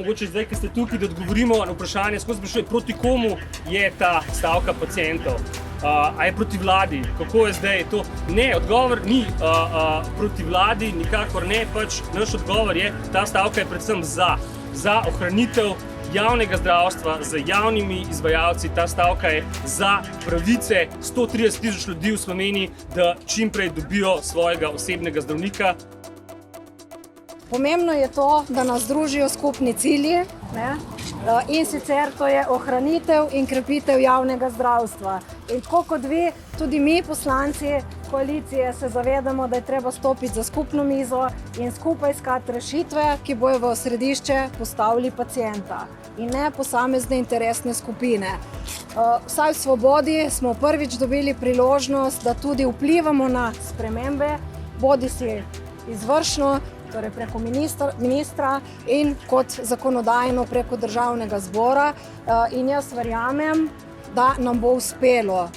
mogoče zdaj, ko ste tukaj, da odgovorimo na vprašanje, skozi sprašuje, proti komu je ta stavka pacientov? A je proti vladi? Kako je zdaj to? Ne, odgovor ni proti vladi, nikakor ne, pač naš odgovor je, ta stavka je predvsem za ohranitev javnega zdravstva z javnimi izvajalci. Ta stavka je za pravice 130 tisoč ljudi v Sloveniji, da čim prej dobijo svojega osebnega zdravnika. Pomembno je to, da nas združijo skupni cilji, ne? In sicer to je ohranitev in krepitev javnega zdravstva. In tako kot vi, tudi mi poslanci koalicije se zavedamo, da je treba stopiti za skupno mizo in skupaj iskati rešitve, ki bojo v središče postavili pacienta in ne posamezne interesne skupine. Vsaj v Svobodi smo prvič dobili priložnost, da tudi vplivamo na spremembe, bodisi izvršno, torej preko ministra in kot zakonodajno preko Državnega zbora. In jaz verjamem, da nam bo uspelo